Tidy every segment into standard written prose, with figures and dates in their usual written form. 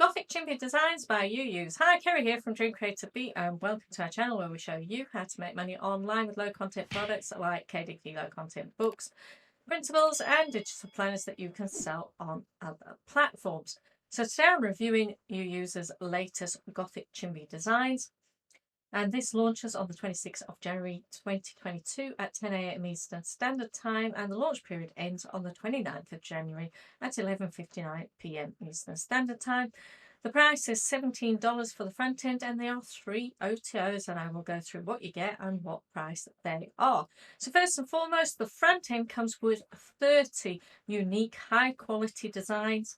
Gothic Chibi Designs by Hugh Hughes. Hi, Kerry here from Dream Creator B, and welcome to our channel where we show you how to make money online with low content products like KDP low content books, printables and digital planners that you can sell on other platforms. So today I'm reviewing Hugh Hughes' latest Gothic Chibi designs, and this launches on the 26th of January 2022 at 10 AM Eastern Standard Time, and the launch period ends on the 29th of January at 11:59 PM Eastern Standard Time. The price is $17 for the front end, and there are 3 OTOs, and I will go through what you get and what price they are. So first and foremost, the front end comes with 30 unique high quality designs.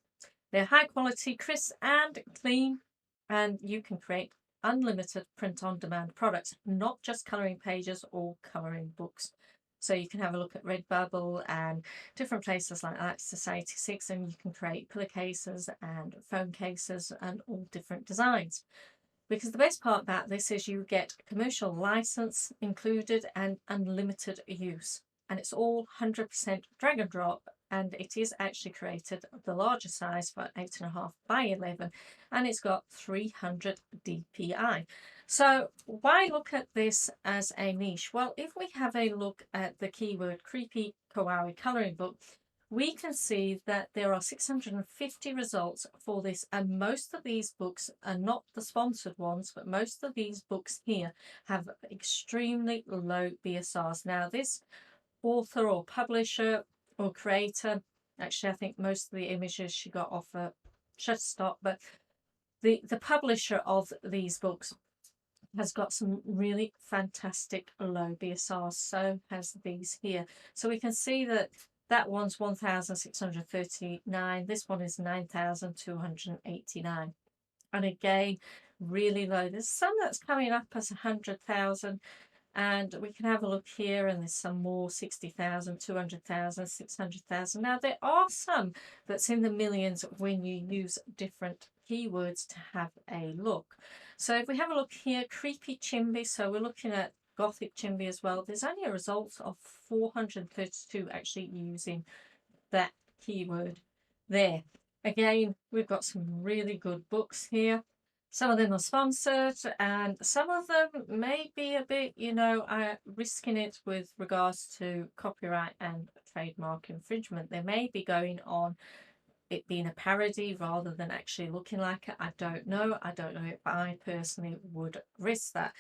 They're high quality, crisp and clean, and you can create unlimited print-on-demand products, not just colouring pages or colouring books. So you can have a look at Redbubble and different places like that, Society6, and you can create pillowcases and phone cases and all different designs. Because the best part about this is you get commercial license included and unlimited use. And it's all 100% drag and drop, and it is actually created the larger size for 8.5 by 11, and it's got 300 DPI. So why look at this as a niche? Well, if we have a look at the keyword creepy kawaii colouring book, we can see that there are 650 results for this, and most of these books are not the sponsored ones, but most of these books here have extremely low BSRs. Now this author or publisher or creator, actually I think most of the images she got off a Shutterstock, but the publisher of these books has got some really fantastic low BSRs. So has these here. So we can see that that one's 1,639, this one is 9,289, and again really low. There's some that's coming up as 100,000, and we can have a look here, and there's some more 60,000, 200,000, 600,000. Now there are some that's in the millions when you use different keywords to have a look. So if we have a look here, creepy chimbi, so we're looking at Gothic Chibi as well. There's only a result of 432 actually using that keyword there. Again, we've got some really good books here. Some of them are sponsored, and some of them may be a bit, risking it with regards to copyright and trademark infringement. They may be going on it being a parody rather than actually looking like it. I don't know. I don't know if I personally would risk that.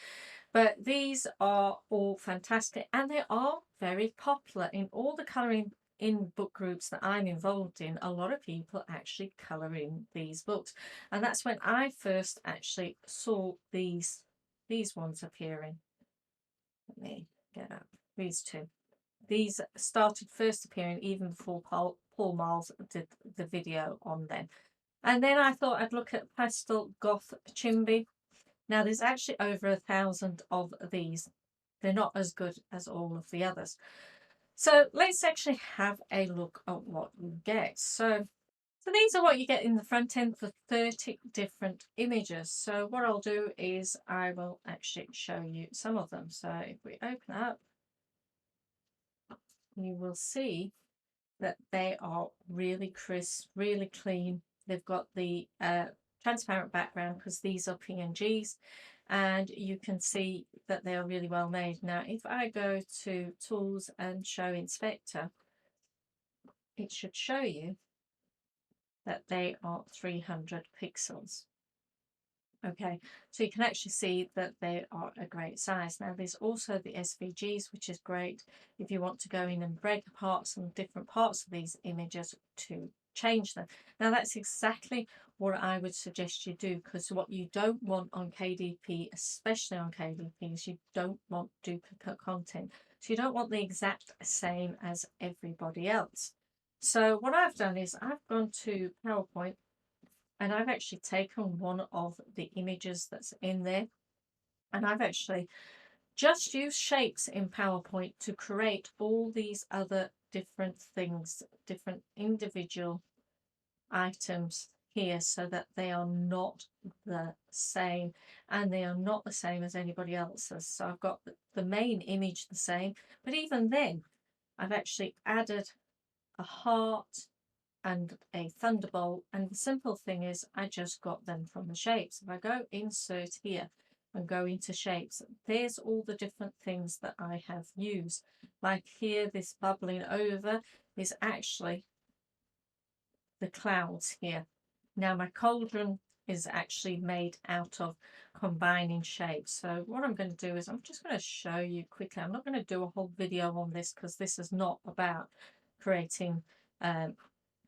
But these are all fantastic, and they are very popular in all the colouring in book groups that I'm involved in. A lot of people actually colour in these books, and that's when I first actually saw these ones appearing. Let me get up these two. These started first appearing even before Paul Miles did the video on them. And then I thought I'd look at Pastel Goth Chibi. Now there's actually over 1,000 of these. They're not as good as all of the others. So let's actually have a look at what you get. So these are what you get in the front end for 30 different images. So what I'll do is I will actually show you some of them. So if we open up, you will see that they are really crisp, really clean. They've got the transparent background because these are PNGs, and you can see that they are really well made. Now if I go to Tools and Show Inspector, it should show you that they are 300 pixels. Okay, so you can actually see that they are a great size. Now there's also the SVGs, which is great if you want to go in and break apart some different parts of these images to change them. Now that's exactly what I would suggest you do, because what you don't want on KDP, especially on KDP, is you don't want duplicate content. So you don't want the exact same as everybody else. So what I've done is I've gone to PowerPoint, and I've actually taken one of the images that's in there, and I've actually just used shapes in PowerPoint to create all these other different things, different individual items here, so that they are not the same, and they are not the same as anybody else's. So I've got the main image the same, but even then I've actually added a heart and a thunderbolt. And the simple thing is I just got them from the shapes. If I go insert here and go into shapes, there's all the different things that I have used. Like here, this bubbling over is actually the clouds here. Now my cauldron is actually made out of combining shapes. So what I'm going to do is I'm just going to show you quickly. I'm not going to do a whole video on this because this is not about creating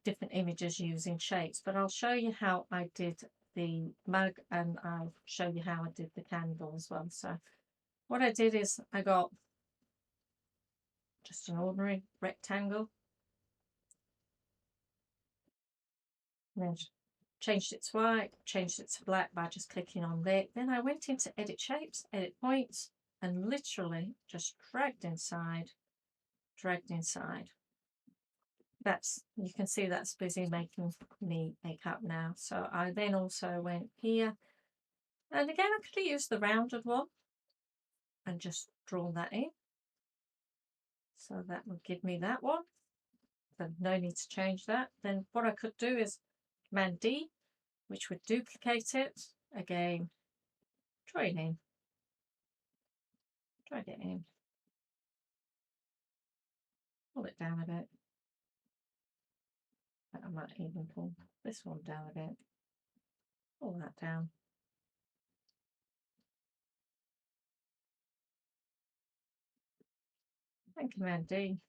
different images using shapes, but I'll show you how I did the mug and I'll show you how I did the candle as well. So what I did is I got just an ordinary rectangle, and then changed it to white, changed it to black by just clicking on there. Then I went into edit shapes, edit points, and literally just dragged inside. That's, you can see that's busy making me makeup now. So I then also went here, and again I could have used the rounded one and just drawn that in. So that would give me that one. So no need to change that. Then what I could do is Command D, which would duplicate it. Again, drag it in, pull it down a bit. I might even pull this one down a bit, pull that down. And Command D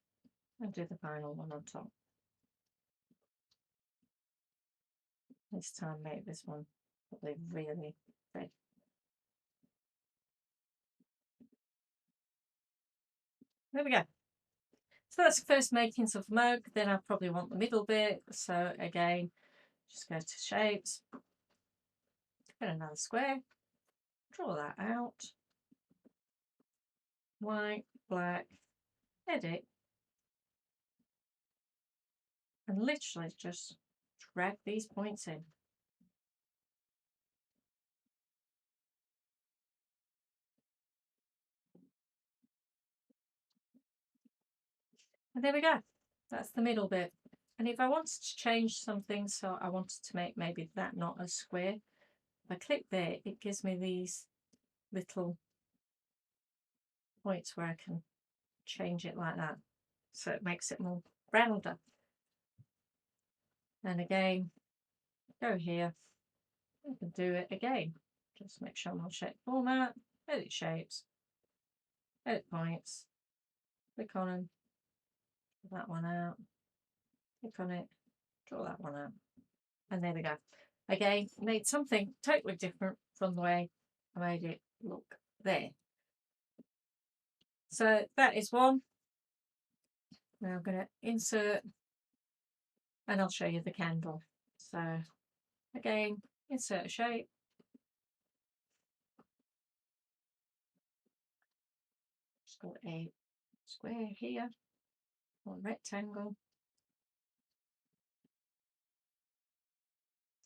and do the final one on top. This time make this one probably really big. There we go. So that's the first makings of mug. Then I probably want the middle bit. So again, just go to shapes, get another square, draw that out, white, black, edit, and literally just drag these points in. And there we go. That's the middle bit. And if I wanted to change something, so I wanted to make maybe that not a square, if I click there, it gives me these little points where I can change it like that. So it makes it more rounder. And again, go here, I can do it again. Just make sure I'm on shape format, edit shapes, edit points, click on them, draw that one out, click on it, draw that one out. And there we go. Again, made something totally different from the way I made it look there. So that is one. Now I'm going to insert and I'll show you the candle. So again, insert a shape. Just got a square here or a rectangle.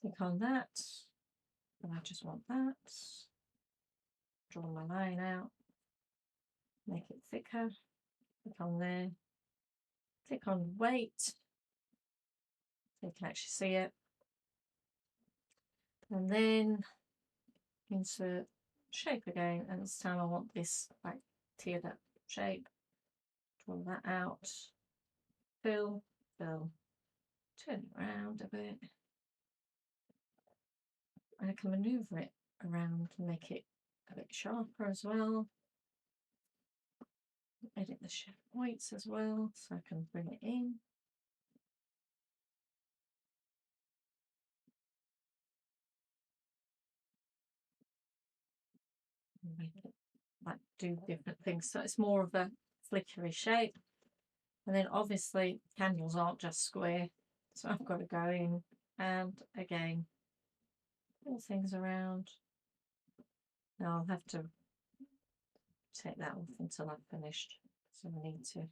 Click on that. And I just want that. Draw my line out. Make it thicker. Click on there. Click on weight. So you can actually see it. And then insert shape again, and this time I want this like tiered up shape. Draw that out, fill, turn it around a bit, and I can maneuver it around to make it a bit sharper as well. Edit the shape points as well so I can bring it in. Make it like do different things, so it's more of a flickery shape. And then obviously candles aren't just square, so I've got to go in and again pull things around. Now I'll have to take that off until I've finished, so I need to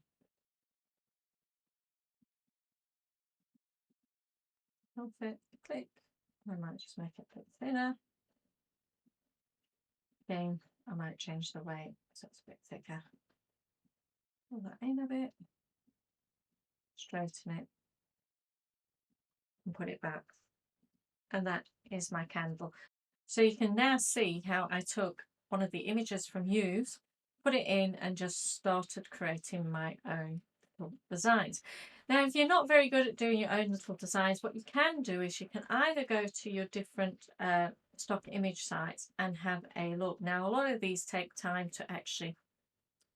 help it, click. I might just make it a bit thinner. Again, I might change the weight so it's a bit thicker. Pull that in a bit, straighten it, and put it back. And that is my candle. So you can now see how I took one of the images from Hughes, put it in and just started creating my own little designs. Now, if you're not very good at doing your own little designs, what you can do is you can either go to your different stock image sites and have a look. Now, a lot of these take time to actually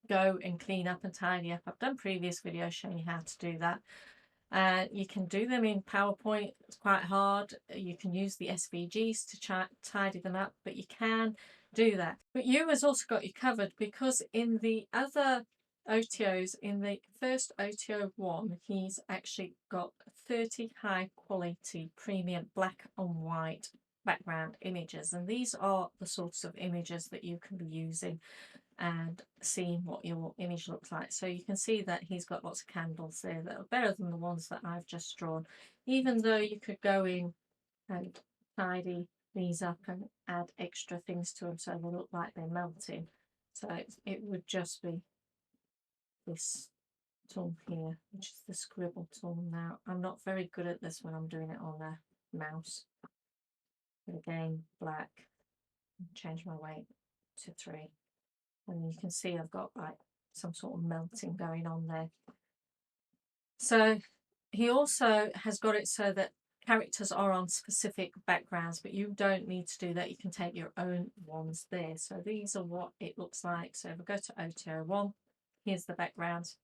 go and clean up and tidy up. I've done previous videos showing you how to do that. You can do them in PowerPoint. It's quite hard. You can use the SVGs to tidy them up, but you can do that. But Hugh has also got you covered, because in the other OTOs, in the first OTO 1, he's actually got 30 high quality premium black and white background images, and these are the sorts of images that you can be using and seeing what your image looks like. So you can see that he's got lots of candles there that are better than the ones that I've just drawn, even though you could go in and tidy these up and add extra things to them so they look like they're melting. So it would just be this tool here, which is the scribble tool. Now, I'm not very good at this when I'm doing it on a mouse. But again, black, change my weight to 3. And you can see I've got like some sort of melting going on there. So he also has got it so that characters are on specific backgrounds, but you don't need to do that. You can take your own ones there. So these are what it looks like. So if I go to OTO 1, here's the backgrounds.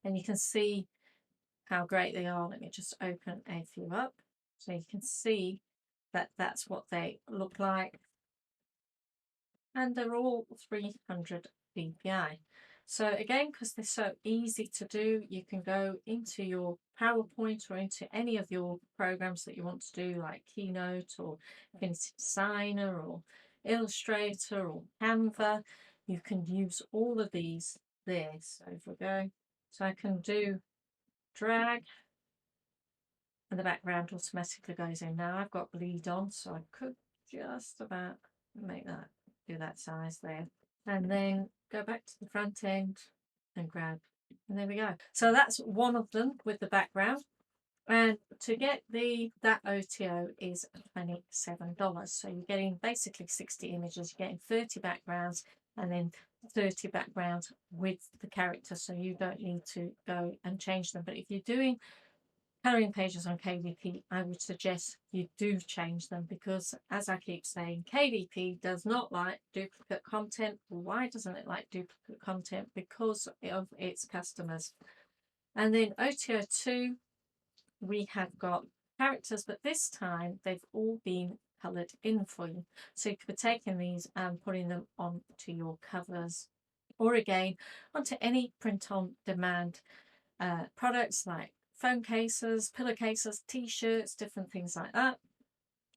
And you can see how great they are. Let me just open a few up. So you can see that that's what they look like. And they're all 300 dpi. So again, because they're so easy to do, you can go into your PowerPoint or into any of your programs that you want to do, like Keynote or Affinity Designer or Illustrator or Canva. You can use all of these there. So if we go, so I can do drag and the background automatically goes in. Now I've got bleed on, so I could just about make that, do that size there, and then go back to the front end and grab, and there we go. So that's one of them with the background. And to get that OTO is $27. So you're getting basically 60 images, you're getting 30 backgrounds and then 30 backgrounds with the character, so you don't need to go and change them. But if you're doing colouring pages on KDP, I would suggest you do change them, because as I keep saying, KDP does not like duplicate content. Why doesn't it like duplicate content? Because of its customers. And then OTO 2, we have got characters, but this time they've all been coloured in for you. So you could be taking these and putting them onto your covers, or again, onto any print on demand products like phone cases, pillowcases, t-shirts, different things like that.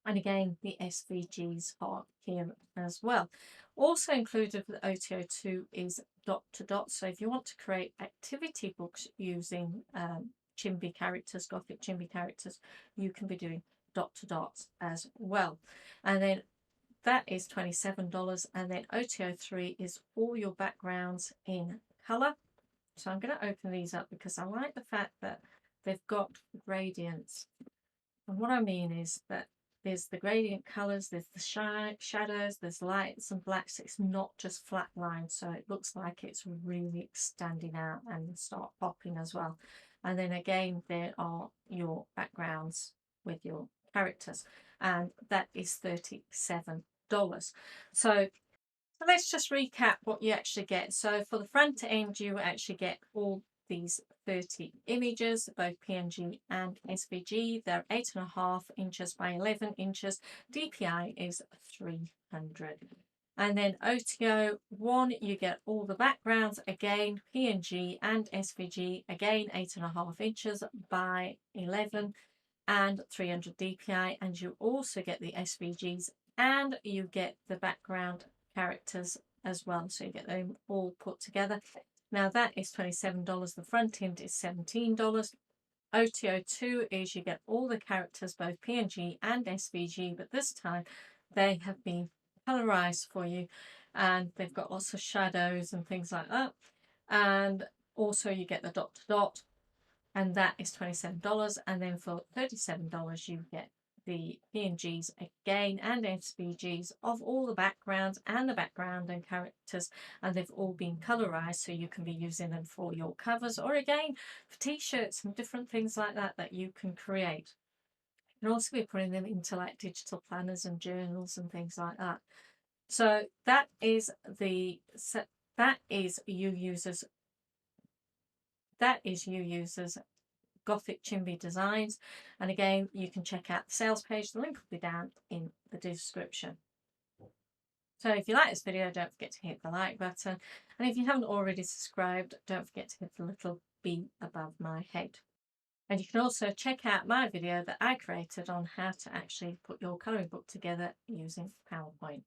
And again, the SVGs are here as well. Also included with OTO 2 is dot to dot. So if you want to create activity books using Chibi characters, Gothic Chibi characters, you can be doing dot to dots as well. And then that is $27. And then OTO 3 is all your backgrounds in colour. So I'm going to open these up because I like the fact that they've got gradients. And what I mean is that there's the gradient colours, there's the shadows, there's lights and blacks. It's not just flat lines, so it looks like it's really standing out and start popping as well. And then again, there are your backgrounds with your characters, and that is $37. So let's just recap what you actually get. So for the front end, you actually get all these 30 images, both PNG and SVG. They're 8.5 inches by 11 inches. DPI is 300. And then OTO 1, you get all the backgrounds, again, PNG and SVG, again, 8.5 inches by 11 and 300 DPI. And you also get the SVGs and you get the background characters as well, so you get them all put together. Now that is $27. The front end is $17. OTO 2 is you get all the characters, both PNG and SVG, but this time they have been colorized for you and they've got lots of shadows and things like that. And also you get the dot to dot, and that is $27. And then for $37 you get the PNGs again and SVGs of all the backgrounds and the background and characters, and they've all been colorized, so you can be using them for your covers or again for t-shirts and different things like that that you can create. You can also be putting them into like digital planners and journals and things like that. So that is Hugh Hughes' Gothic Chibi designs, and again you can check out the sales page. The link will be down in the description. So if you like this video, don't forget to hit the like button, and if you haven't already subscribed, don't forget to hit the little bee above my head. And you can also check out my video that I created on how to actually put your colouring book together using PowerPoint.